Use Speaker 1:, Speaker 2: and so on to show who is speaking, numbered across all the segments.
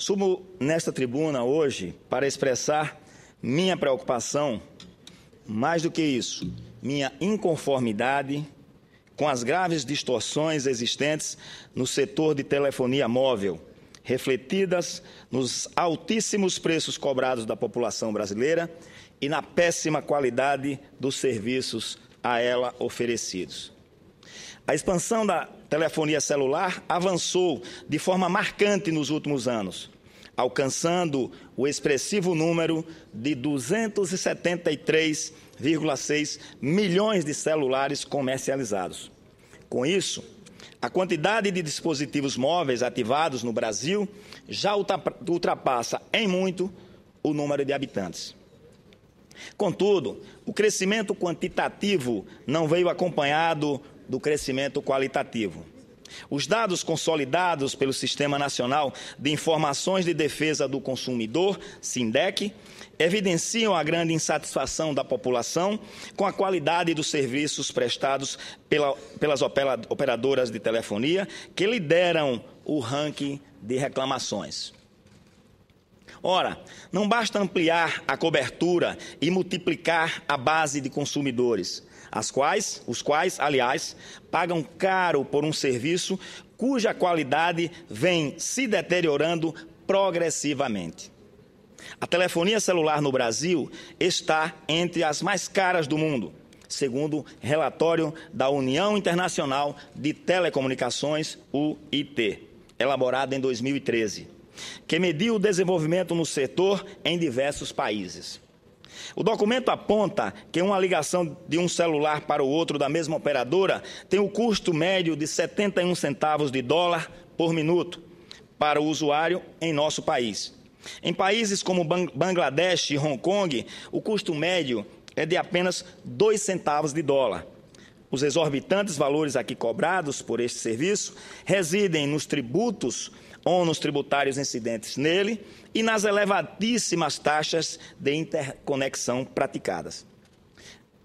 Speaker 1: Subo nesta tribuna hoje para expressar minha preocupação, mais do que isso, minha inconformidade com as graves distorções existentes no setor de telefonia móvel, refletidas nos altíssimos preços cobrados da população brasileira e na péssima qualidade dos serviços a ela oferecidos. A expansão da telefonia celular avançou de forma marcante nos últimos anos, alcançando o expressivo número de 273,6 milhões de celulares comercializados. Com isso, a quantidade de dispositivos móveis ativados no Brasil já ultrapassa em muito o número de habitantes. Contudo, o crescimento quantitativo não veio acompanhado do crescimento qualitativo. Os dados consolidados pelo Sistema Nacional de Informações de Defesa do Consumidor, SINDEC, evidenciam a grande insatisfação da população com a qualidade dos serviços prestados pelas operadoras de telefonia, que lideram o ranking de reclamações. Ora, não basta ampliar a cobertura e multiplicar a base de consumidores, os quais, aliás, pagam caro por um serviço cuja qualidade vem se deteriorando progressivamente. A telefonia celular no Brasil está entre as mais caras do mundo, segundo relatório da União Internacional de Telecomunicações, UIT, elaborado em 2013, que mediu o desenvolvimento no setor em diversos países. O documento aponta que uma ligação de um celular para o outro da mesma operadora tem o custo médio de 71 centavos de dólar por minuto para o usuário em nosso país. Em países como Bangladesh e Hong Kong, o custo médio é de apenas 2 centavos de dólar. Os exorbitantes valores aqui cobrados por este serviço residem nos tributos ônus tributários incidentes nele e nas elevadíssimas taxas de interconexão praticadas.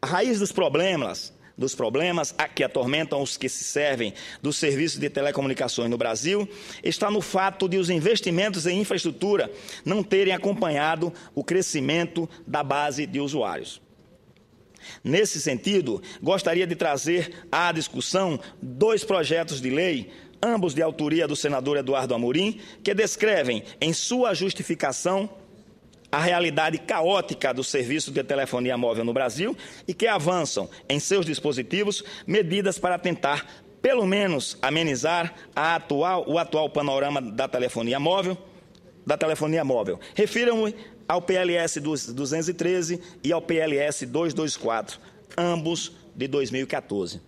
Speaker 1: A raiz dos problemas que atormentam os que se servem dos serviços de telecomunicações no Brasil está no fato de os investimentos em infraestrutura não terem acompanhado o crescimento da base de usuários. Nesse sentido, gostaria de trazer à discussão 2 projetos de lei, ambos de autoria do senador Eduardo Amorim, que descrevem em sua justificação a realidade caótica do serviço de telefonia móvel no Brasil e que avançam em seus dispositivos medidas para tentar, pelo menos, amenizar o atual panorama da telefonia móvel. Refiro-me ao PLS 213 e ao PLS 224, ambos de 2014.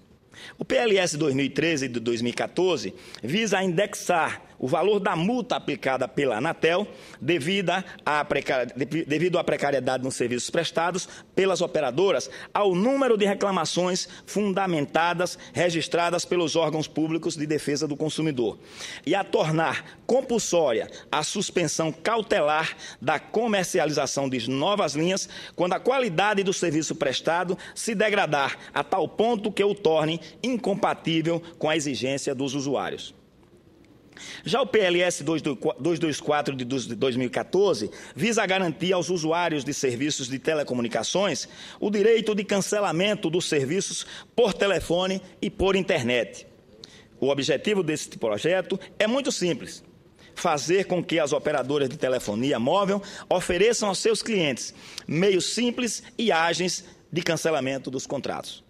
Speaker 1: O PLS 2013 e de 2014 visa indexar o valor da multa aplicada pela Anatel devido à precariedade nos serviços prestados pelas operadoras ao número de reclamações fundamentadas registradas pelos órgãos públicos de defesa do consumidor e a tornar compulsória a suspensão cautelar da comercialização de novas linhas quando a qualidade do serviço prestado se degradar a tal ponto que o torne incompatível com a exigência dos usuários. Já o PLS 224 de 2014 visa garantir aos usuários de serviços de telecomunicações o direito de cancelamento dos serviços por telefone e por internet. O objetivo desse projeto é muito simples: fazer com que as operadoras de telefonia móvel ofereçam aos seus clientes meios simples e ágeis de cancelamento dos contratos.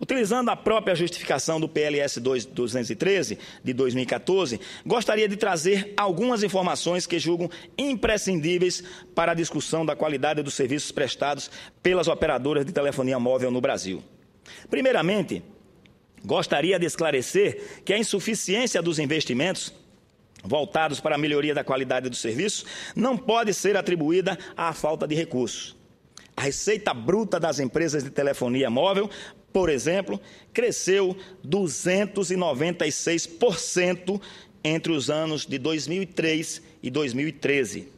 Speaker 1: Utilizando a própria justificação do PLS 213, de 2014, gostaria de trazer algumas informações que julgo imprescindíveis para a discussão da qualidade dos serviços prestados pelas operadoras de telefonia móvel no Brasil. Primeiramente, gostaria de esclarecer que a insuficiência dos investimentos voltados para a melhoria da qualidade do serviço não pode ser atribuída à falta de recursos. A receita bruta das empresas de telefonia móvel, por exemplo, cresceu 296% entre os anos de 2003 e 2013.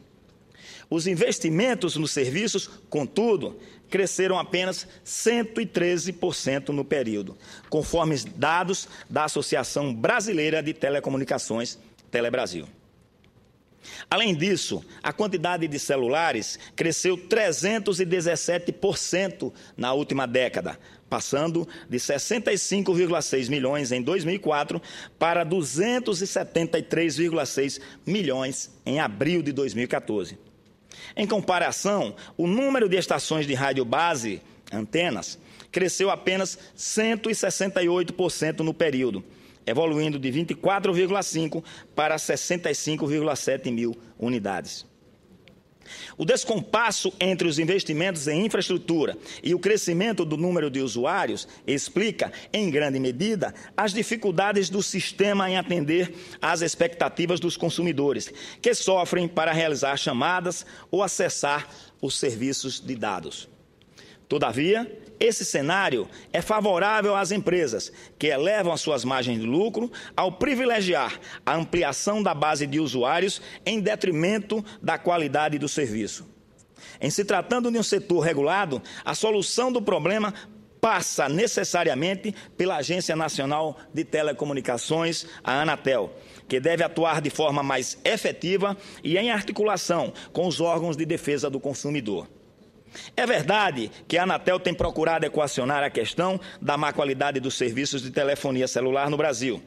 Speaker 1: Os investimentos nos serviços, contudo, cresceram apenas 113% no período, conforme dados da Associação Brasileira de Telecomunicações, Telebrasil. Além disso, a quantidade de celulares cresceu 317% na última década, passando de 65,6 milhões em 2004 para 273,6 milhões em abril de 2014. Em comparação, o número de estações de rádio base, antenas, cresceu apenas 168% no período, evoluindo de 24,5 para 65,7 mil unidades. O descompasso entre os investimentos em infraestrutura e o crescimento do número de usuários explica, em grande medida, as dificuldades do sistema em atender às expectativas dos consumidores, que sofrem para realizar chamadas ou acessar os serviços de dados. Todavia, esse cenário é favorável às empresas, que elevam as suas margens de lucro ao privilegiar a ampliação da base de usuários em detrimento da qualidade do serviço. Em se tratando de um setor regulado, a solução do problema passa necessariamente pela Agência Nacional de Telecomunicações, a Anatel, que deve atuar de forma mais efetiva e em articulação com os órgãos de defesa do consumidor. É verdade que a Anatel tem procurado equacionar a questão da má qualidade dos serviços de telefonia celular no Brasil.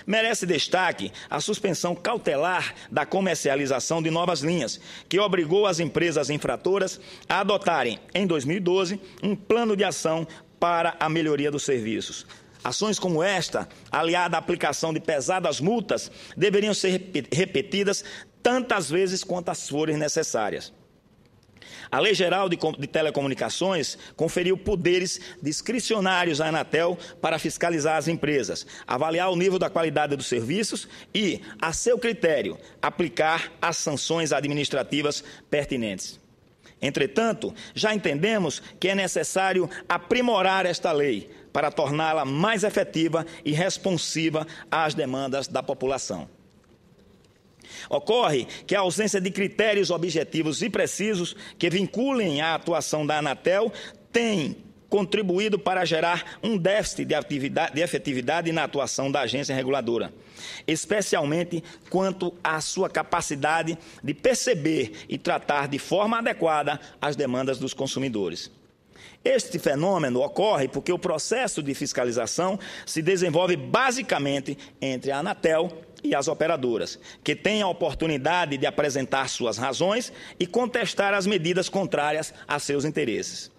Speaker 1: Merece destaque a suspensão cautelar da comercialização de novas linhas, que obrigou as empresas infratoras a adotarem, em 2012, um plano de ação para a melhoria dos serviços. Ações como esta, aliada à aplicação de pesadas multas, deveriam ser repetidas tantas vezes quantas forem necessárias. A Lei Geral de Telecomunicações conferiu poderes discricionários à Anatel para fiscalizar as empresas, avaliar o nível da qualidade dos serviços e, a seu critério, aplicar as sanções administrativas pertinentes. Entretanto, já entendemos que é necessário aprimorar esta lei para torná-la mais efetiva e responsiva às demandas da população. Ocorre que a ausência de critérios objetivos e precisos que vinculem a atuação da Anatel tem contribuído para gerar um déficit de efetividade na atuação da agência reguladora, especialmente quanto à sua capacidade de perceber e tratar de forma adequada as demandas dos consumidores. Este fenômeno ocorre porque o processo de fiscalização se desenvolve basicamente entre a Anatel e as operadoras, que têm a oportunidade de apresentar suas razões e contestar as medidas contrárias a seus interesses.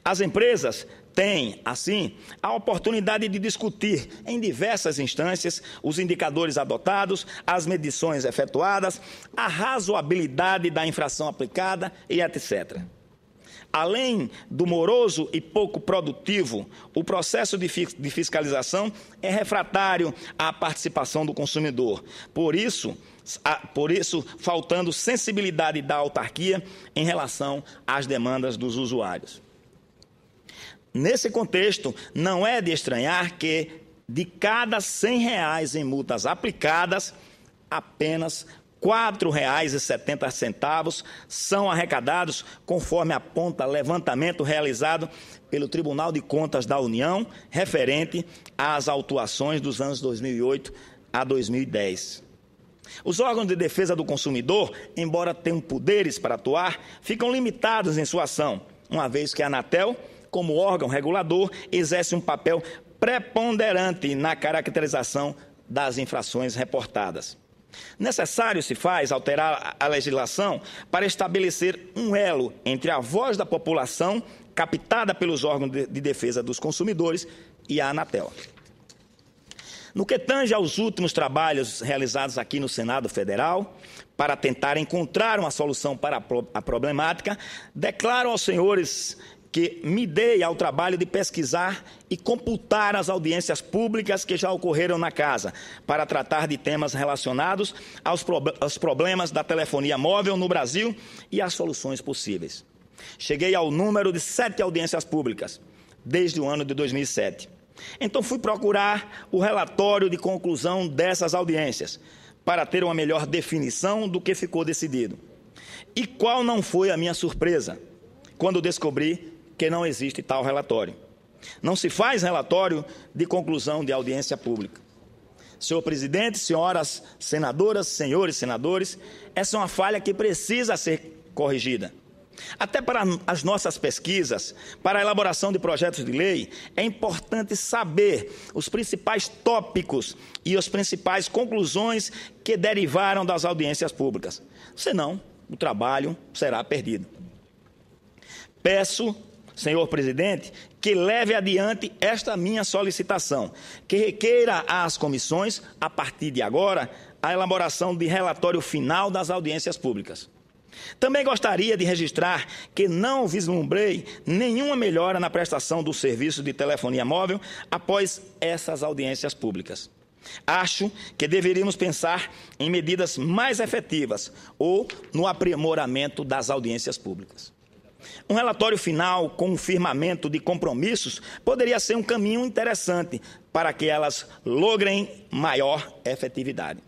Speaker 1: As empresas têm, assim, a oportunidade de discutir em diversas instâncias os indicadores adotados, as medições efetuadas, a razoabilidade da infração aplicada e etc. Além do moroso e pouco produtivo, o processo de fiscalização é refratário à participação do consumidor. Por isso, faltando sensibilidade da autarquia em relação às demandas dos usuários. Nesse contexto, não é de estranhar que, de cada R$100 em multas aplicadas, apenas R$ 4,70 são arrecadados, conforme aponta levantamento realizado pelo Tribunal de Contas da União, referente às autuações dos anos 2008 a 2010. Os órgãos de defesa do consumidor, embora tenham poderes para atuar, ficam limitados em sua ação, uma vez que a Anatel, como órgão regulador, exerce um papel preponderante na caracterização das infrações reportadas. Necessário se faz alterar a legislação para estabelecer um elo entre a voz da população, captada pelos órgãos de defesa dos consumidores, e a Anatel. No que tange aos últimos trabalhos realizados aqui no Senado Federal, para tentar encontrar uma solução para a problemática, declaro aos senhores que me dei ao trabalho de pesquisar e computar as audiências públicas que já ocorreram na Casa, para tratar de temas relacionados aos problemas da telefonia móvel no Brasil e as soluções possíveis. Cheguei ao número de 7 audiências públicas, desde o ano de 2007. Então fui procurar o relatório de conclusão dessas audiências, para ter uma melhor definição do que ficou decidido. E qual não foi a minha surpresa, quando descobri que não existe tal relatório. Não se faz relatório de conclusão de audiência pública. Senhor presidente, senhoras senadoras, senhores senadores, essa é uma falha que precisa ser corrigida. Até para as nossas pesquisas, para a elaboração de projetos de lei, é importante saber os principais tópicos e as principais conclusões que derivaram das audiências públicas. Senão, o trabalho será perdido. Peço, senhor presidente, que leve adiante esta minha solicitação, que requeira às comissões, a partir de agora, a elaboração de relatório final das audiências públicas. Também gostaria de registrar que não vislumbrei nenhuma melhora na prestação do serviço de telefonia móvel após essas audiências públicas. Acho que deveríamos pensar em medidas mais efetivas ou no aprimoramento das audiências públicas. Um relatório final com um firmamento de compromissos poderia ser um caminho interessante para que elas logrem maior efetividade.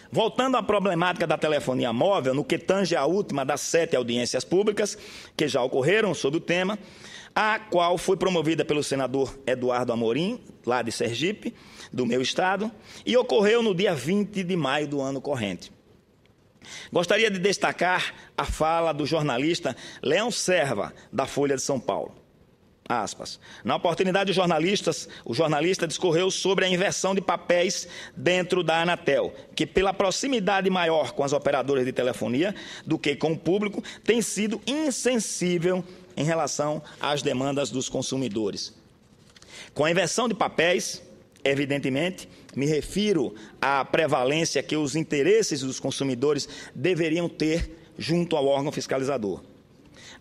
Speaker 1: Voltando à problemática da telefonia móvel, no que tange à última das 7 audiências públicas que já ocorreram sobre o tema, a qual foi promovida pelo senador Eduardo Amorim, lá de Sergipe, do meu estado, e ocorreu no dia 20 de maio do ano corrente. Gostaria de destacar a fala do jornalista Leão Serva, da Folha de São Paulo. Aspas. Na oportunidade, o jornalista discorreu sobre a inversão de papéis dentro da Anatel, que pela proximidade maior com as operadoras de telefonia do que com o público, tem sido insensível em relação às demandas dos consumidores. Com a inversão de papéis, evidentemente, me refiro à prevalência que os interesses dos consumidores deveriam ter junto ao órgão fiscalizador.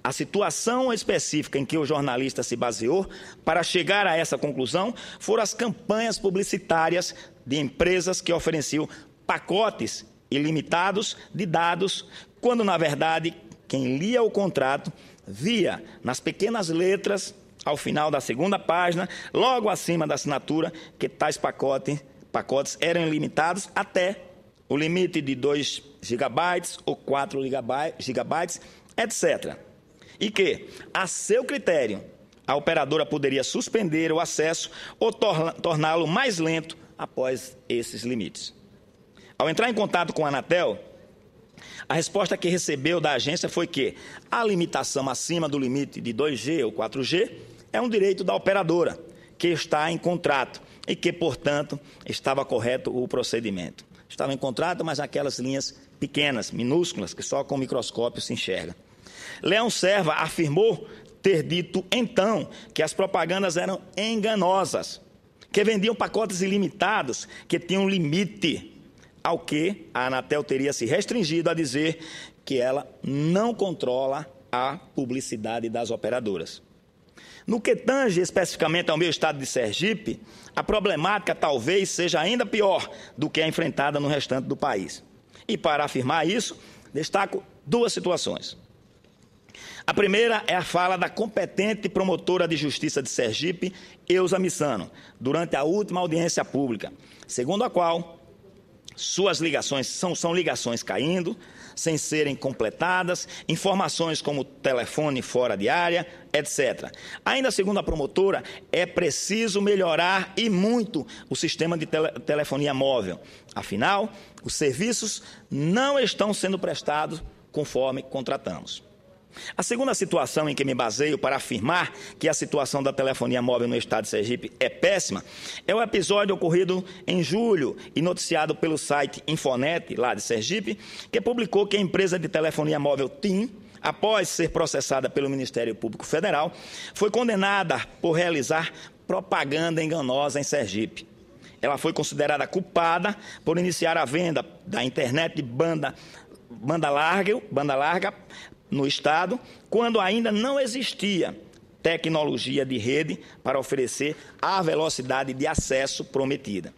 Speaker 1: A situação específica em que o jornalista se baseou para chegar a essa conclusão foram as campanhas publicitárias de empresas que ofereciam pacotes ilimitados de dados, quando, na verdade, quem lia o contrato via nas pequenas letras, ao final da segunda página, logo acima da assinatura, que tais pacotes eram ilimitados até o limite de 2 GB ou 4 GB, etc. E que, a seu critério, a operadora poderia suspender o acesso ou torná-lo mais lento após esses limites. Ao entrar em contato com a Anatel, a resposta que recebeu da agência foi que a limitação acima do limite de 2G ou 4G é um direito da operadora, que está em contrato e que, portanto, estava correto o procedimento. Estava em contrato, mas aquelas linhas pequenas, minúsculas, que só com o microscópio se enxerga. Leão Serva afirmou ter dito, então, que as propagandas eram enganosas, que vendiam pacotes ilimitados, que tinham limite, ao que a Anatel teria se restringido a dizer que ela não controla a publicidade das operadoras. No que tange especificamente ao meu estado de Sergipe, a problemática talvez seja ainda pior do que a enfrentada no restante do país. E para afirmar isso, destaco 2 situações. A primeira é a fala da competente promotora de justiça de Sergipe, Eusa Missano, durante a última audiência pública, segundo a qual suas ligações são ligações caindo, sem serem completadas, informações como telefone fora de área, etc. Ainda segundo a promotora, é preciso melhorar e muito o sistema de telefonia móvel. Afinal, os serviços não estão sendo prestados conforme contratamos. A segunda situação em que me baseio para afirmar que a situação da telefonia móvel no estado de Sergipe é péssima é o episódio ocorrido em julho e noticiado pelo site Infonet, lá de Sergipe, que publicou que a empresa de telefonia móvel TIM, após ser processada pelo Ministério Público Federal, foi condenada por realizar propaganda enganosa em Sergipe. Ela foi considerada culpada por iniciar a venda da internet de banda larga no estado, quando ainda não existia tecnologia de rede para oferecer a velocidade de acesso prometida.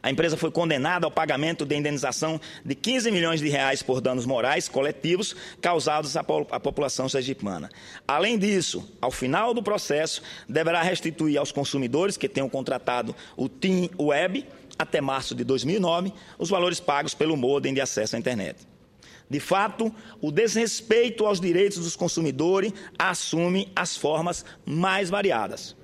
Speaker 1: A empresa foi condenada ao pagamento de indenização de R$15 milhões por danos morais coletivos causados à população sergipana. Além disso, ao final do processo, deverá restituir aos consumidores que tenham contratado o TIM Web até março de 2009 os valores pagos pelo modem de acesso à internet. De fato, o desrespeito aos direitos dos consumidores assume as formas mais variadas.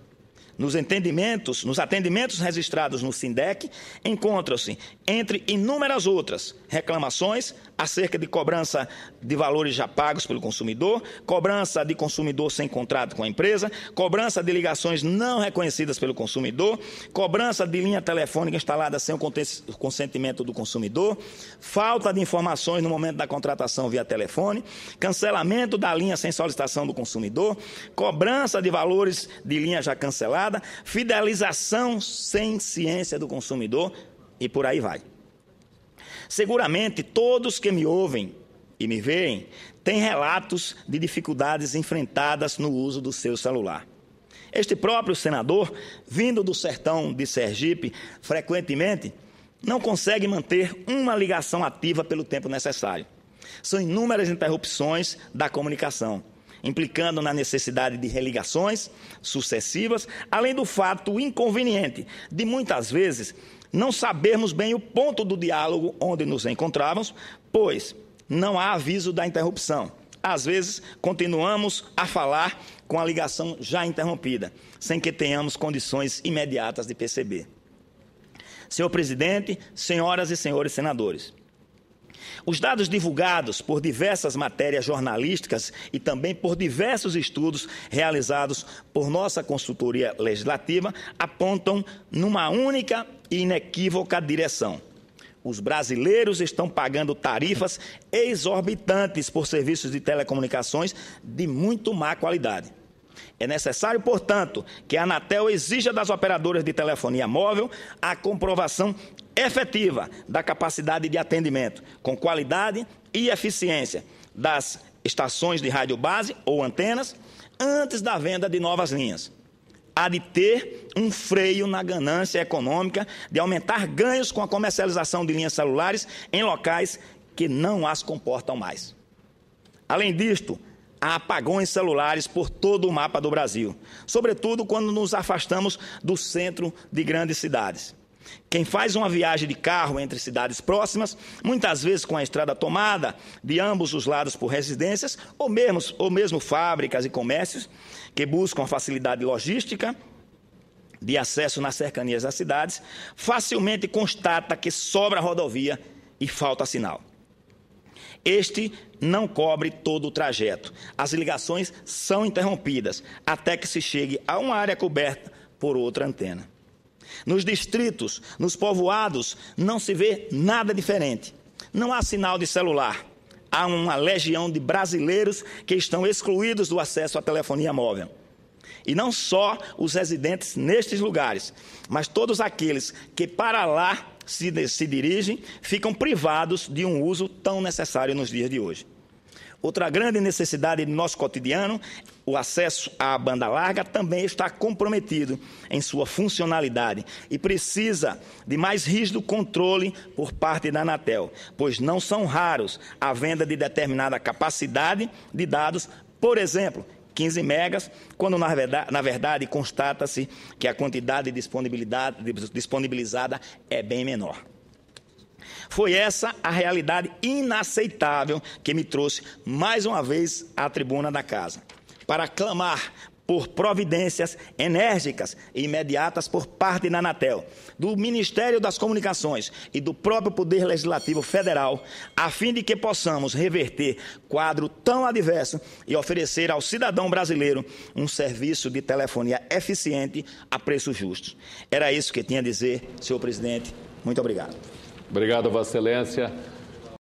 Speaker 1: Nos atendimentos registrados no SINDEC, encontram-se, entre inúmeras outras, reclamações acerca de cobrança de valores já pagos pelo consumidor, cobrança de consumidor sem contrato com a empresa, cobrança de ligações não reconhecidas pelo consumidor, cobrança de linha telefônica instalada sem o consentimento do consumidor, falta de informações no momento da contratação via telefone, cancelamento da linha sem solicitação do consumidor, cobrança de valores de linha já cancelada, fidelização sem ciência do consumidor e por aí vai. Seguramente todos que me ouvem e me veem têm relatos de dificuldades enfrentadas no uso do seu celular. Este próprio senador, vindo do sertão de Sergipe, frequentemente não consegue manter uma ligação ativa pelo tempo necessário. São inúmeras interrupções da comunicação, implicando na necessidade de religações sucessivas, além do fato inconveniente de, muitas vezes, não sabermos bem o ponto do diálogo onde nos encontrávamos, pois não há aviso da interrupção. Às vezes, continuamos a falar com a ligação já interrompida, sem que tenhamos condições imediatas de perceber. Senhor presidente, senhoras e senhores senadores, os dados divulgados por diversas matérias jornalísticas e também por diversos estudos realizados por nossa consultoria legislativa apontam numa única e inequívoca direção. Os brasileiros estão pagando tarifas exorbitantes por serviços de telecomunicações de muito má qualidade. É necessário, portanto, que a Anatel exija das operadoras de telefonia móvel a comprovação efetiva da capacidade de atendimento, com qualidade e eficiência das estações de rádio base ou antenas, antes da venda de novas linhas. Há de ter um freio na ganância econômica de aumentar ganhos com a comercialização de linhas celulares em locais que não as comportam mais. Além disto, há apagões celulares por todo o mapa do Brasil, sobretudo quando nos afastamos do centro de grandes cidades. Quem faz uma viagem de carro entre cidades próximas, muitas vezes com a estrada tomada de ambos os lados por residências, ou mesmo fábricas e comércios, que buscam a facilidade logística de acesso nas cercanias das cidades, facilmente constata que sobra rodovia e falta sinal. Este não cobre todo o trajeto. As ligações são interrompidas até que se chegue a uma área coberta por outra antena. Nos distritos, nos povoados, não se vê nada diferente. Não há sinal de celular. Há uma legião de brasileiros que estão excluídos do acesso à telefonia móvel. E não só os residentes nestes lugares, mas todos aqueles que para lá se dirigem, ficam privados de um uso tão necessário nos dias de hoje. Outra grande necessidade do nosso cotidiano, o acesso à banda larga, também está comprometido em sua funcionalidade e precisa de mais rígido controle por parte da Anatel, pois não são raros a venda de determinada capacidade de dados, por exemplo, 15 megas, quando na verdade constata-se que a quantidade disponibilizada é bem menor. Foi essa a realidade inaceitável que me trouxe mais uma vez à tribuna da casa, para clamar por providências enérgicas e imediatas por parte da Anatel, do Ministério das Comunicações e do próprio Poder Legislativo Federal, a fim de que possamos reverter quadro tão adverso e oferecer ao cidadão brasileiro um serviço de telefonia eficiente a preços justos. Era isso que tinha a dizer, senhor presidente. Muito obrigado.
Speaker 2: Obrigado, Vossa Excelência.